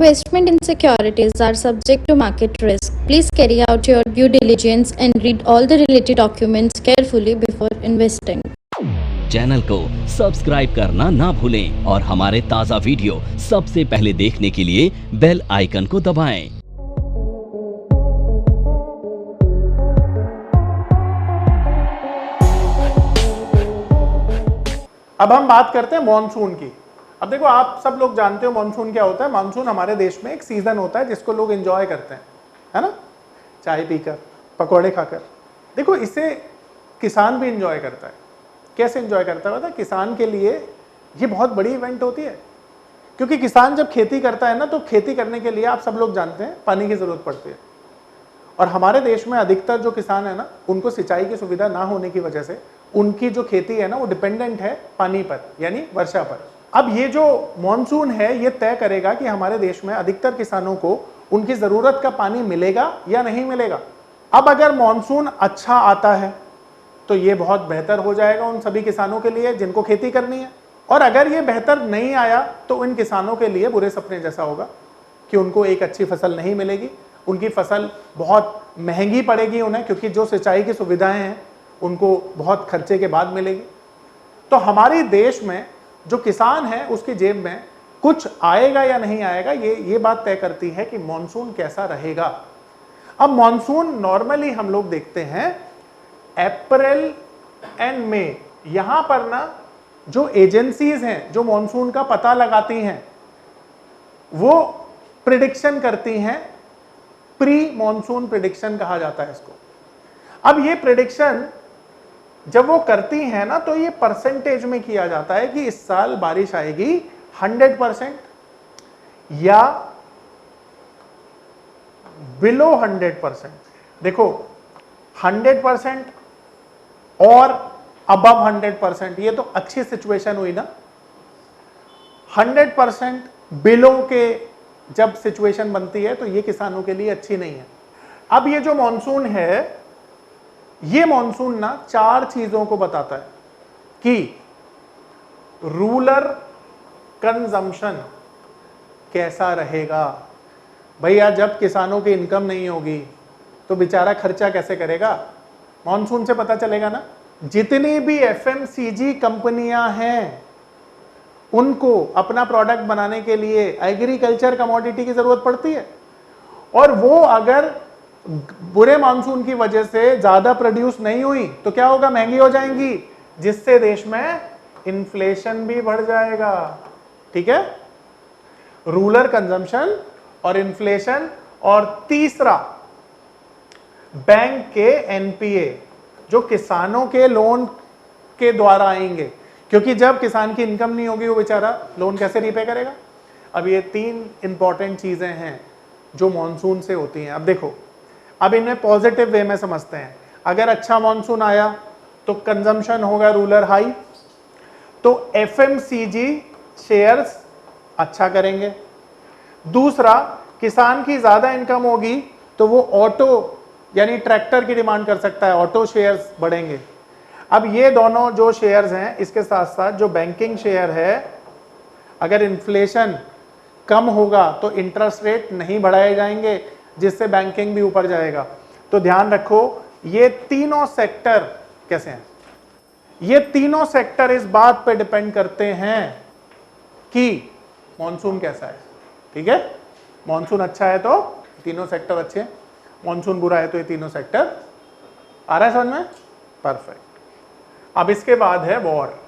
Investment in securities are subject to market risk. Please carry out your due diligence and read all the related documents carefully before investing. Channel को subscribe करना ना भूलें और हमारे ताज़ा video सबसे पहले देखने के लिए बेल आइकन को दबाएं। अब हम बात करते हैं मॉनसून की। अब देखो, आप सब लोग जानते हो मॉनसून क्या होता है। मॉनसून हमारे देश में एक सीजन होता है जिसको लोग एंजॉय करते हैं, है ना, चाय पीकर, पकौड़े खाकर। देखो, इसे किसान भी एंजॉय करता है। कैसे एंजॉय करता है? किसान के लिए ये बहुत बड़ी इवेंट होती है, क्योंकि किसान जब खेती करता है ना, तो खेती करने के लिए आप सब लोग जानते हैं पानी की जरूरत पड़ती है। और हमारे देश में अधिकतर जो किसान है ना, उनको सिंचाई की सुविधा ना होने की वजह से उनकी जो खेती है ना, वो डिपेंडेंट है पानी पर, यानी वर्षा पर। अब ये जो मॉनसून है, ये तय करेगा कि हमारे देश में अधिकतर किसानों को उनकी जरूरत का पानी मिलेगा या नहीं मिलेगा। अब अगर मॉनसून अच्छा आता है तो ये बहुत बेहतर हो जाएगा उन सभी किसानों के लिए जिनको खेती करनी है, और अगर ये बेहतर नहीं आया तो इन किसानों के लिए बुरे सपने जैसा होगा कि उनको एक अच्छी फसल नहीं मिलेगी, उनकी फसल बहुत महंगी पड़ेगी उन्हें, क्योंकि जो सिंचाई की सुविधाएं हैं उनको बहुत खर्चे के बाद मिलेगी। तो हमारे देश में जो किसान है उसकी जेब में कुछ आएगा या नहीं आएगा, ये बात तय करती है कि मॉनसून कैसा रहेगा। अब मॉनसून नॉर्मली हम लोग देखते हैं अप्रैल एंड मई। यहां पर ना जो एजेंसीज हैं जो मॉनसून का पता लगाती हैं, वो प्रिडिक्शन करती हैं, प्री मॉनसून प्रिडिक्शन कहा जाता है इसको। अब ये प्रिडिक्शन जब वो करती हैं ना, तो ये परसेंटेज में किया जाता है कि इस साल बारिश आएगी 100% या बिलो 100%। देखो, 100% और अबव 100%, ये तो अच्छी सिचुएशन हुई ना। 100% बिलो के जब सिचुएशन बनती है तो ये किसानों के लिए अच्छी नहीं है। अब ये जो मॉनसून है, ये मॉनसून ना 4 चीजों को बताता है कि रूरल कंजम्पशन कैसा रहेगा। भैया, जब किसानों की इनकम नहीं होगी तो बेचारा खर्चा कैसे करेगा? मॉनसून से पता चलेगा ना। जितनी भी एफएमसीजी कंपनियां हैं, उनको अपना प्रोडक्ट बनाने के लिए एग्रीकल्चर कमोडिटी की जरूरत पड़ती है, और वो अगर बुरे मानसून की वजह से ज्यादा प्रोड्यूस नहीं हुई तो क्या होगा? महंगी हो जाएंगी, जिससे देश में इन्फ्लेशन भी बढ़ जाएगा। ठीक है, रूरल कंजम्पशन और इन्फ्लेशन। और तीसरा, बैंक के एनपीए जो किसानों के लोन के द्वारा आएंगे, क्योंकि जब किसान की इनकम नहीं होगी वो बेचारा लोन कैसे रीपे करेगा। अब ये 3 इंपॉर्टेंट चीजें हैं जो मॉनसून से होती हैं। अब देखो, अब इन्हें पॉजिटिव वे में समझते हैं। अगर अच्छा मॉनसून आया तो कंजम्पशन होगा रूरल हाई, तो एफएमसीजी शेयर्स अच्छा करेंगे। दूसरा, किसान की ज्यादा इनकम होगी तो वो ऑटो यानी ट्रैक्टर की डिमांड कर सकता है, ऑटो शेयर्स बढ़ेंगे। अब ये दोनों जो शेयर्स हैं, इसके साथ साथ जो बैंकिंग शेयर है, अगर इन्फ्लेशन कम होगा तो इंटरेस्ट रेट नहीं बढ़ाए जाएंगे, जिससे बैंकिंग भी ऊपर जाएगा। तो ध्यान रखो, ये तीनों सेक्टर कैसे हैं? ये तीनों सेक्टर इस बात पे डिपेंड करते हैं कि मॉनसून कैसा है। ठीक है, मॉनसून अच्छा है तो तीनों सेक्टर अच्छे हैं, मॉनसून बुरा है तो ये तीनों सेक्टर। आ रहा है समझ में? परफेक्ट। अब इसके बाद है वॉर।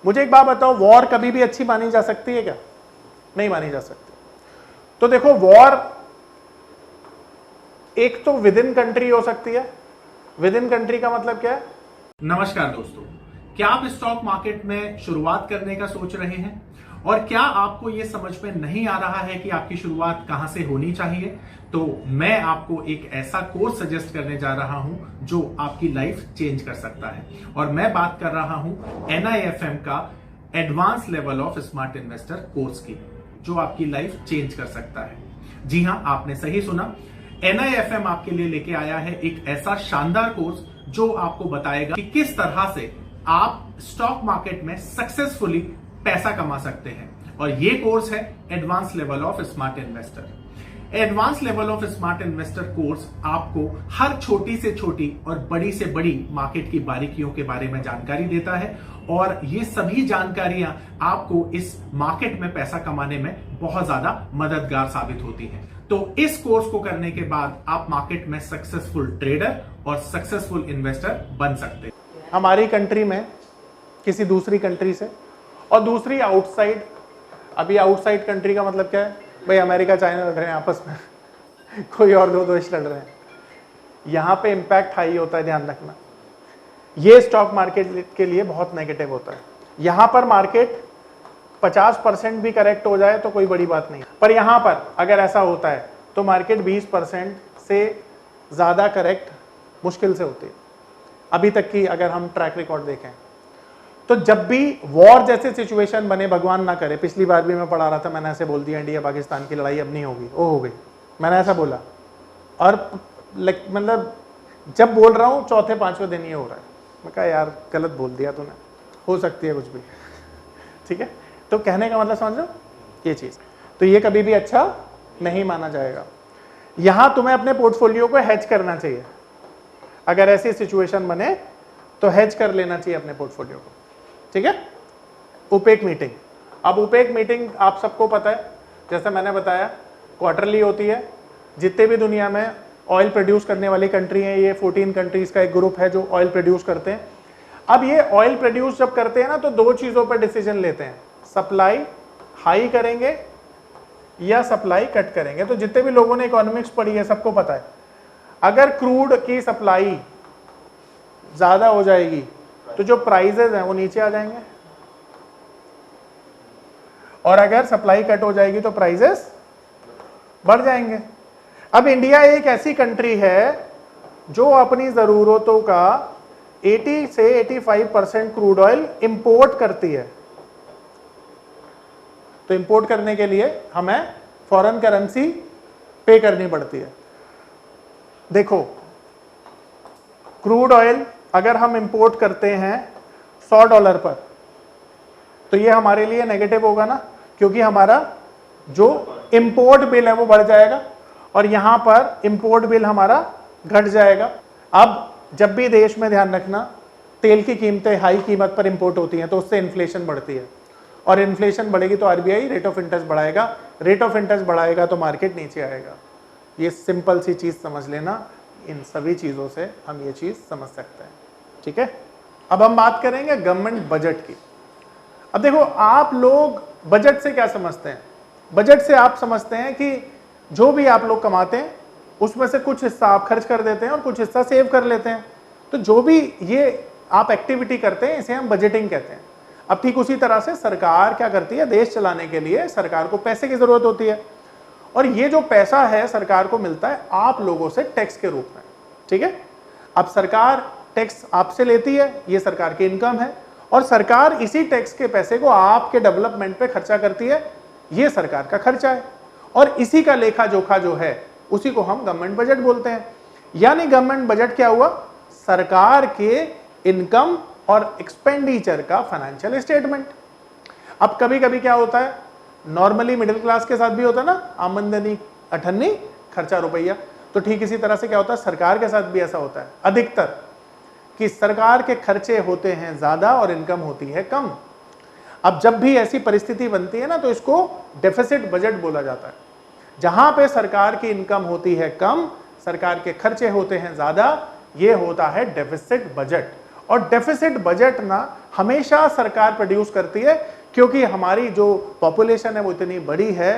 मुझे एक बात बताओ, वॉर कभी भी अच्छी मानी जा सकती है क्या? नहीं मानी जा सकती। तो देखो, वॉर एक तो विद इन कंट्री हो सकती है। विद इन कंट्री का मतलब क्या है? नमस्कार दोस्तों, क्या आप स्टॉक मार्केट में शुरुआत करने का सोच रहे हैं और क्या आपको यह समझ में नहीं आ रहा है कि आपकी शुरुआत कहां से होनी चाहिए? तो मैं आपको एक ऐसा कोर्स सजेस्ट करने जा रहा हूं जो आपकी लाइफ चेंज कर सकता है, और मैं बात कर रहा हूं NIFM का advance level of smart investor course की, जो आपकी लाइफ चेंज कर सकता है। जी हां, आपने सही सुना, NIFM आपके लिए लेके आया है एक ऐसा शानदार कोर्स जो आपको बताएगा कि किस तरह से आप स्टॉक मार्केट में सक्सेसफुली पैसा कमा सकते हैं। और ये कोर्स है advance level of smart investor. Advance level of smart investor course आपको हर छोटी से छोटी और बड़ी से बड़ी मार्केट की बारीकियों के बारे में जानकारी देता है और ये सभी जानकारियां आपको इस मार्केट में पैसा कमाने में बहुत ज्यादा मददगार साबित होती हैं। तो इस कोर्स को करने के बाद आप मार्केट में सक्सेसफुल ट्रेडर और सक्सेसफुल इन्वेस्टर बन सकते हैं। हमारी कंट्री में किसी दूसरी कंट्री से और दूसरी आउटसाइड, अभी आउटसाइड कंट्री का मतलब क्या है भाई, अमेरिका चाइना लड़ रहे हैं आपस में कोई और दो देश लड़ रहे हैं, यहाँ पे इम्पैक्ट हाई होता है, ध्यान रखना। ये स्टॉक मार्केट के लिए बहुत नेगेटिव होता है। यहाँ पर मार्केट 50% भी करेक्ट हो जाए तो कोई बड़ी बात नहीं, पर यहाँ पर अगर ऐसा होता है तो मार्केट 20% से ज़्यादा करेक्ट मुश्किल से होती है। अभी तक की अगर हम ट्रैक रिकॉर्ड देखें तो जब भी वॉर जैसे सिचुएशन बने, भगवान ना करे, पिछली बार भी मैं पढ़ा रहा था, मैंने ऐसे बोल दिया इंडिया पाकिस्तान की लड़ाई अब नहीं होगी, वो हो गई, मैंने ऐसा बोला और मतलब जब बोल रहा हूँ चौथे पांचवें दिन ये हो रहा है। मैं कहा यार गलत बोल दिया तूने, हो सकती है कुछ भी, ठीक है। तो कहने का मतलब समझ लो ये चीज़, तो ये कभी भी अच्छा नहीं माना जाएगा। यहाँ तुम्हें अपने पोर्टफोलियो को हैज करना चाहिए, अगर ऐसी सिचुएशन बने तो हैज कर लेना चाहिए अपने पोर्टफोलियो को, ठीक है। ओपेक मीटिंग, अब ओपेक मीटिंग आप सबको पता है, जैसे मैंने बताया क्वार्टरली होती है। जितने भी दुनिया में ऑयल प्रोड्यूस करने वाली कंट्री हैं, ये 14 कंट्रीज का एक ग्रुप है जो ऑयल प्रोड्यूस करते हैं। अब ये ऑयल प्रोड्यूस जब करते हैं ना तो दो चीज़ों पर डिसीजन लेते हैं, सप्लाई हाई करेंगे या सप्लाई कट करेंगे। तो जितने भी लोगों ने इकोनॉमिक्स पढ़ी है सबको पता है, अगर क्रूड की सप्लाई ज़्यादा हो जाएगी तो जो प्राइजेज हैं वो नीचे आ जाएंगे, और अगर सप्लाई कट हो जाएगी तो प्राइजेस बढ़ जाएंगे। अब इंडिया एक ऐसी कंट्री है जो अपनी ज़रूरतों का 80 से 85% क्रूड ऑयल इंपोर्ट करती है। तो इंपोर्ट करने के लिए हमें फॉरेन करेंसी पे करनी पड़ती है। देखो क्रूड ऑयल अगर हम इंपोर्ट करते हैं $100 पर, तो ये हमारे लिए नेगेटिव होगा ना, क्योंकि हमारा जो इंपोर्ट बिल है वो बढ़ जाएगा और यहां पर इंपोर्ट बिल हमारा घट जाएगा। अब जब भी देश में, ध्यान रखना, तेल की कीमतें हाई कीमत पर इंपोर्ट होती हैं तो उससे इन्फ्लेशन बढ़ती है, और इन्फ्लेशन बढ़ेगी तो आरबीआई रेट ऑफ इंटरेस्ट बढ़ाएगा, रेट ऑफ इंटरेस्ट बढ़ाएगा तो मार्केट नीचे आएगा। ये सिंपल सी चीज समझ लेना, इन सभी चीजों से हम ये चीज समझ सकते हैं, ठीक है। अब हम बात करेंगे गवर्नमेंट बजट की। अब देखो आप लोग बजट से क्या समझते हैं? बजट से आप समझते हैं कि जो भी आप लोग कमाते हैं उसमें से कुछ हिस्सा आप खर्च कर देते हैं और कुछ हिस्सा सेव कर लेते हैं। तो जो भी ये आप एक्टिविटी करते हैं इसे हम बजटिंग कहते हैं। अब ठीक उसी तरह से सरकार क्या करती है, देश चलाने के लिए सरकार को पैसे की जरूरत होती है, और ये जो पैसा है सरकार को मिलता है आप लोगों से टैक्स के रूप में, ठीक है। अब सरकार टैक्स आपसे लेती है, ये सरकार की इनकम है, और सरकार इसी टैक्स के पैसे को आपके डेवलपमेंट पे खर्चा करती है, ये सरकार का खर्चा है, और इसी का लेखा जोखा जो है उसी को हम गवर्नमेंट बजट बोलते हैं। यानी गवर्नमेंट बजट क्या हुआ, सरकार के इनकम और एक्सपेंडिचर का फाइनेंशियल स्टेटमेंट। अब कभी कभी क्या होता है, नॉर्मली मिडिल क्लास के साथ भी होता है ना, आमदनी अठन्नी खर्चा रुपया, तो ठीक इसी तरह से क्या होता है सरकार के साथ भी ऐसा होता है अधिकतर, कि सरकार के खर्चे होते हैं ज्यादा और इनकम होती है कम। अब जब भी ऐसी परिस्थिति बनती है ना तो इसको डेफिसिट बजट बोला जाता है। जहां पे सरकार की इनकम होती है कम, सरकार के खर्चे होते हैं ज्यादा, ये होता है डेफिसिट बजट। और डेफिसिट बजट ना हमेशा सरकार प्रोड्यूस करती है, क्योंकि हमारी जो पॉपुलेशन है वो इतनी बड़ी है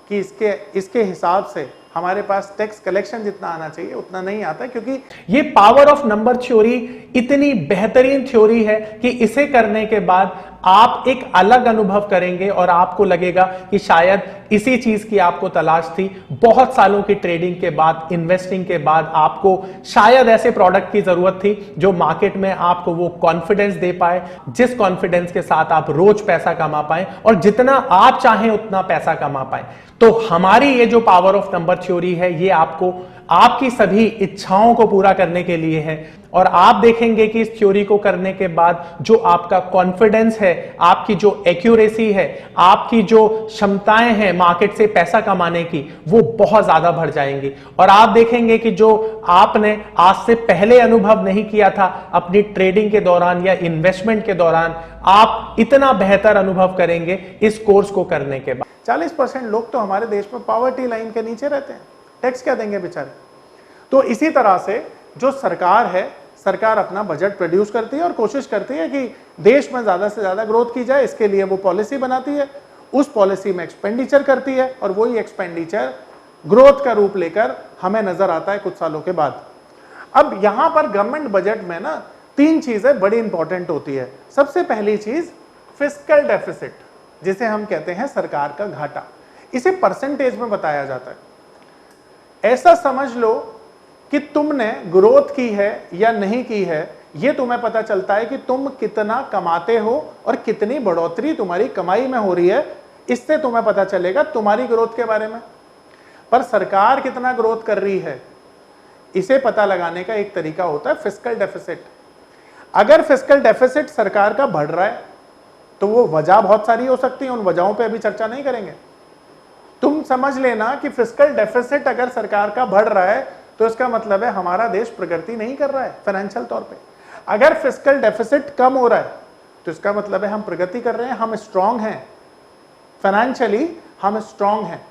कि इसके हिसाब से हमारे पास टैक्स कलेक्शन जितना आना चाहिए उतना नहीं आता, क्योंकि ये पावर ऑफ नंबर थ्योरी इतनी बेहतरीन थ्योरी है कि इसे करने के बाद आप एक अलग अनुभव करेंगे और आपको लगेगा कि शायद इसी चीज की आपको तलाश थी। बहुत सालों की ट्रेडिंग के बाद, इन्वेस्टिंग के बाद आपको शायद ऐसे प्रोडक्ट की जरूरत थी जो मार्केट में आपको वो कॉन्फिडेंस दे पाए, जिस कॉन्फिडेंस के साथ आप रोज पैसा कमा पाए और जितना आप चाहें उतना पैसा कमा पाए। तो हमारी ये जो पावर ऑफ नंबर थ्योरी है ये आपको आपकी सभी इच्छाओं को पूरा करने के लिए है। और आप देखेंगे कि इस थ्योरी को करने के बाद जो आपका कॉन्फिडेंस है, आपकी जो एक्यूरेसी है, आपकी जो क्षमताएं हैं मार्केट से पैसा कमाने की, वो बहुत ज्यादा बढ़ जाएंगी। और आप देखेंगे कि जो आपने आज से पहले अनुभव नहीं किया था अपनी ट्रेडिंग के दौरान या इन्वेस्टमेंट के दौरान, आप इतना बेहतर अनुभव करेंगे इस कोर्स को करने के बाद। 40% लोग तो हमारे देश में पॉवर्टी लाइन के नीचे रहते हैं, टैक्स क्या देंगे बेचारे। तो इसी तरह से जो सरकार है, सरकार अपना बजट प्रोड्यूस करती है और कोशिश करती है कि देश में ज्यादा से ज्यादा ग्रोथ की जाए, इसके लिए वो पॉलिसी बनाती है, उस पॉलिसी में एक्सपेंडिचर करती है और वही एक्सपेंडिचर ग्रोथ का रूप लेकर हमें नजर आता है कुछ सालों के बाद। अब यहां पर गवर्नमेंट बजट में ना 3 चीजें बड़ी इंपॉर्टेंट होती है। सबसे पहली चीज फिस्कल डेफिसिट, जिसे हम कहते हैं सरकार का घाटा। इसे परसेंटेज में बताया जाता है। ऐसा समझ लो कि तुमने ग्रोथ की है या नहीं की है, यह तुम्हें पता चलता है कि तुम कितना कमाते हो और कितनी बढ़ोतरी तुम्हारी कमाई में हो रही है। इससे तुम्हें पता चलेगा तुम्हारी ग्रोथ के बारे में। पर सरकार कितना ग्रोथ कर रही है, इसे पता लगाने का एक तरीका होता है फिस्कल डेफिसिट। अगर फिस्कल डेफिसिट सरकार का बढ़ रहा है तो वो वजह बहुत सारी हो सकती है, उन वजहों पे अभी चर्चा नहीं करेंगे। तुम समझ लेना कि फिस्कल डेफिसिट अगर सरकार का बढ़ रहा है तो इसका मतलब है हमारा देश प्रगति नहीं कर रहा है फाइनेंशियल तौर पे। अगर फिस्कल डेफिसिट कम हो रहा है तो इसका मतलब है हम प्रगति कर रहे हैं, हम स्ट्रांग हैं, फाइनेंशियली हम स्ट्रांग हैं।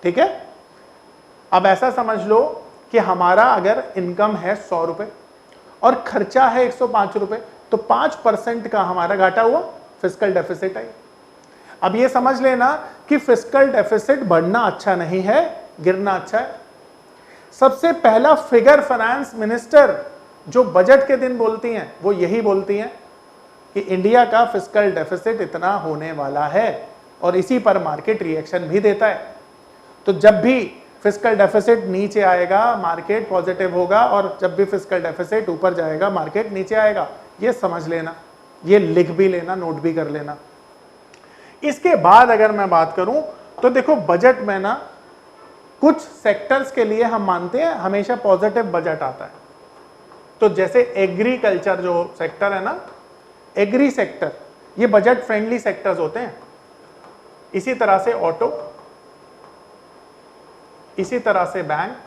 ठीक है। अब ऐसा समझ लो कि हमारा अगर इनकम है 100 रुपए और खर्चा है 105 रुपए, तो 5% का हमारा घाटा हुआ, फिस्कल डेफिसिट आई। अब ये समझ लेना कि फिस्कल डेफिसिट बढ़ना अच्छा नहीं है, गिरना अच्छा है। सबसे पहला फिगर फाइनेंस मिनिस्टर जो बजट के दिन बोलती हैं वो यही बोलती हैं कि इंडिया का फिस्कल डेफिसिट इतना होने वाला है, और इसी पर मार्केट रिएक्शन भी देता है। तो जब भी फिस्कल डेफिसिट नीचे आएगा मार्केट पॉजिटिव होगा, और जब भी फिस्कल डेफिसिट ऊपर जाएगा मार्केट नीचे आएगा। ये समझ लेना, ये लिख भी लेना, नोट भी कर लेना। इसके बाद अगर मैं बात करूं तो देखो बजट में ना कुछ सेक्टर्स के लिए हम मानते हैं हमेशा पॉजिटिव बजट आता है। तो जैसे एग्रीकल्चर जो सेक्टर है ना, एग्री सेक्टर, ये बजट फ्रेंडली सेक्टर्स होते हैं। इसी तरह से ऑटो, इसी तरह से बैंक,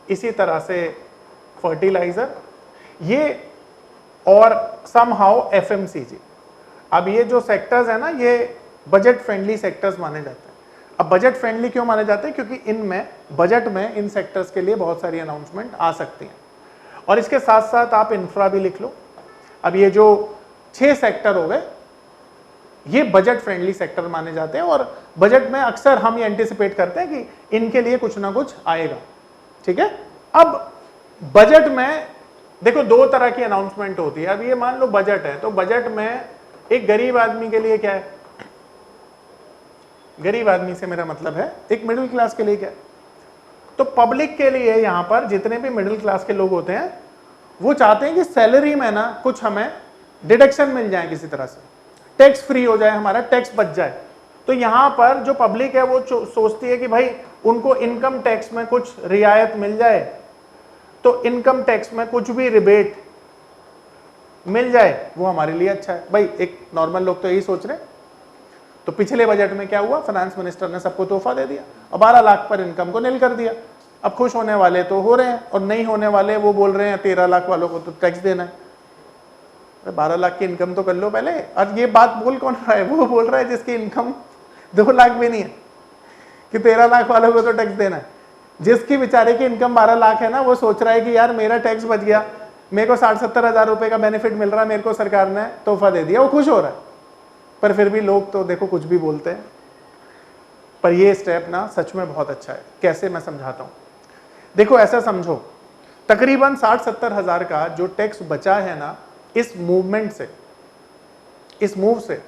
इसी तरह से फर्टिलाइजर, ये और समहाउ एफएमसीजी। अब ये जो सेक्टर्स है ना, ये बजट फ्रेंडली सेक्टर्स माने जाते हैं। अब बजट फ्रेंडली क्यों माने जाते हैं? क्योंकि इनमें बजट में इन सेक्टर्स के लिए बहुत सारी अनाउंसमेंट आ सकती हैं। और इसके साथ साथ आप इंफ्रा भी लिख लो। अब ये जो 6 सेक्टर हो गए, ये बजट फ्रेंडली सेक्टर माने जाते हैं, और बजट में अक्सर हम ये एंटिसिपेट करते हैं कि इनके लिए कुछ ना कुछ आएगा। ठीक है। अब बजट में देखो 2 तरह की अनाउंसमेंट होती है। अब ये मान लो बजट है, तो बजट में एक गरीब आदमी के लिए क्या है, गरीब आदमी से मेरा मतलब है एक मिडिल क्लास के लिए क्या है। तो पब्लिक के लिए यहां पर जितने भी मिडिल क्लास के लोग होते हैं वो चाहते हैं कि सैलरी में ना कुछ हमें डिडक्शन मिल जाए, किसी तरह से टैक्स फ्री हो जाए, हमारा टैक्स बच जाए। तो यहां पर जो पब्लिक है वो सोचती है कि भाई उनको इनकम टैक्स में कुछ रियायत मिल जाए, तो इनकम टैक्स में कुछ भी रिबेट मिल जाए वो हमारे लिए अच्छा है। भाई एक नॉर्मल लोग तो यही सोच रहे हैं। तो पिछले बजट में क्या हुआ, फाइनेंस मिनिस्टर ने सबको तोहफा दे दिया और 12 लाख पर इनकम को नील कर दिया। अब खुश होने वाले तो हो रहे हैं, और नहीं होने वाले वो बोल रहे हैं 13 लाख वालों को तो टैक्स देना है। 12 लाख की इनकम तो कर लो पहले। और ये बात बोल कौन रहा है? वो बोल रहा है जिसकी इनकम 2 लाख भी नहीं है कि 13 लाख वालों को तो टैक्स देना है। जिसकी बेचारे की इनकम 12 लाख है ना, वो सोच रहा है कि यार मेरा टैक्स बच गया, मेरे को 60-70 हजार रुपए का बेनिफिट मिल रहा है, मेरे को सरकार ने तोहफा दे दिया, वो खुश हो रहा है। पर फिर भी लोग तो देखो कुछ भी बोलते हैं। पर ये स्टेप ना सच में बहुत अच्छा है। कैसे, मैं समझाता हूं। देखो ऐसा समझो, तकरीबन 60-70 हजार का जो टैक्स बचा है ना इस मूवमेंट से, इस मूव से,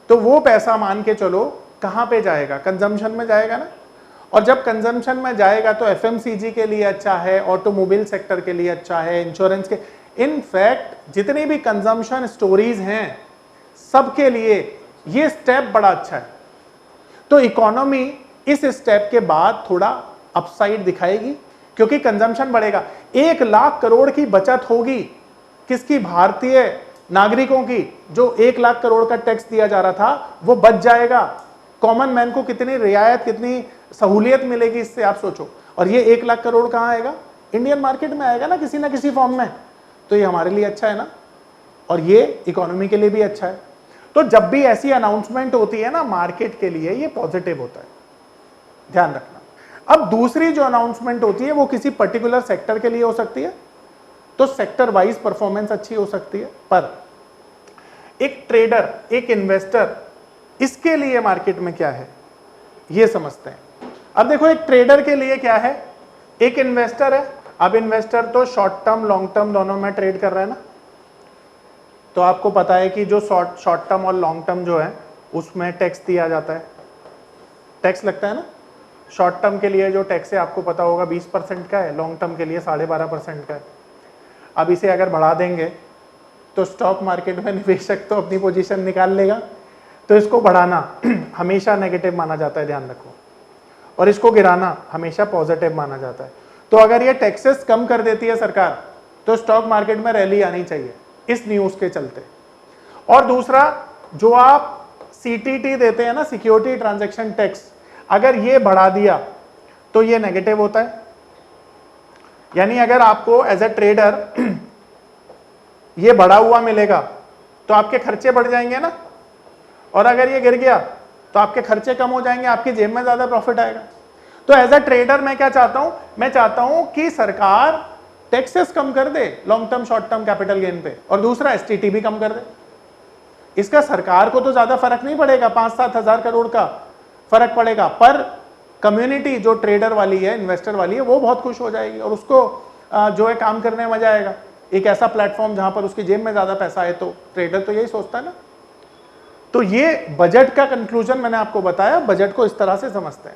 तो वो पैसा मान के चलो कहां पे जाएगा, कंजम्पशन में जाएगा ना। और जब कंजम्पशन में जाएगा तो एफएमसीजी के लिए अच्छा है, ऑटोमोबाइल सेक्टर के लिए अच्छा है, इंश्योरेंस के, इनफैक्ट जितनी भी कंजम्पशन स्टोरीज हैं सबके लिए ये स्टेप बड़ा अच्छा है। तो इकोनॉमी इस स्टेप के बाद थोड़ा अपसाइड दिखाएगी, क्योंकि कंजम्पशन बढ़ेगा। 1 लाख करोड़ की बचत होगी, किसकी? भारतीय नागरिकों की। जो 1 लाख करोड़ का टैक्स दिया जा रहा था वो बच जाएगा। कॉमन मैन को कितनी रियायत, कितनी सहूलियत मिलेगी इससे, आप सोचो। और ये 1 लाख करोड़ कहाँ आएगा? इंडियन मार्केट में आएगा ना किसी फॉर्म में। तो ये हमारे लिए अच्छा है ना, और ये इकोनॉमी के लिए भी अच्छा है। तो जब भी ऐसी अनाउंसमेंट होती है ना मार्केट के लिए, ये पॉजिटिव होता है, ध्यान रखना। अब दूसरी जो अनाउंसमेंट होती है वो किसी पर्टिकुलर सेक्टर के लिए हो सकती है, तो सेक्टर वाइज परफॉर्मेंस अच्छी हो सकती है। पर एक ट्रेडर, एक इन्वेस्टर, इसके लिए मार्केट में क्या है ये समझते हैं। अब देखो, एक ट्रेडर के लिए क्या है, एक इन्वेस्टर है। अब इन्वेस्टर तो शॉर्ट टर्म लॉन्ग टर्म दोनों में ट्रेड कर रहा है ना। तो आपको पता है कि जो शॉर्ट टर्म और लॉन्ग टर्म जो है उसमें टैक्स दिया जाता है, टैक्स लगता है ना। शॉर्ट टर्म के लिए जो टैक्स है आपको पता होगा 20% का है, लॉन्ग टर्म के लिए 12.5% का है। अब इसे अगर बढ़ा देंगे तो स्टॉक मार्केट में निवेशक तो अपनी पोजीशन निकाल लेगा। तो इसको बढ़ाना हमेशा नेगेटिव माना जाता है, ध्यान रखो, और इसको गिराना हमेशा पॉजिटिव माना जाता है। तो अगर ये टैक्सेस कम कर देती है सरकार तो स्टॉक मार्केट में रैली आनी चाहिए इस न्यूज के चलते। और दूसरा, जो आप सीटीटी देते हैं ना, सिक्योरिटी ट्रांजैक्शन टैक्स, अगर ये बढ़ा दिया तो ये नेगेटिव होता है। यानी अगर आपको एज ए ट्रेडर ये बढ़ा हुआ मिलेगा तो आपके खर्चे बढ़ जाएंगे ना, और अगर ये गिर गया तो आपके खर्चे कम हो जाएंगे, आपकी जेब में ज्यादा प्रॉफिट आएगा। तो एज अ ट्रेडर मैं क्या चाहता हूं, मैं चाहता हूं कि सरकार टैक्सेस कम कर दे long term short term capital gain पे, और दूसरा एसटीटी भी कम कर दे। इसका सरकार को तो ज्यादा फर्क नहीं पड़ेगा, 5-7 हजार करोड़ का फर्क पड़ेगा, पर कम्युनिटी जो ट्रेडर वाली है, इन्वेस्टर वाली है, वो बहुत खुश हो जाएगी और उसको जो है काम करने में मजा आएगा। एक ऐसा प्लेटफॉर्म जहां पर उसकी जेब में ज्यादा पैसा आए, तो ट्रेडर तो यही सोचता है ना। तो ये बजट का कंक्लूजन मैंने आपको बताया, बजट को इस तरह से समझते हैं।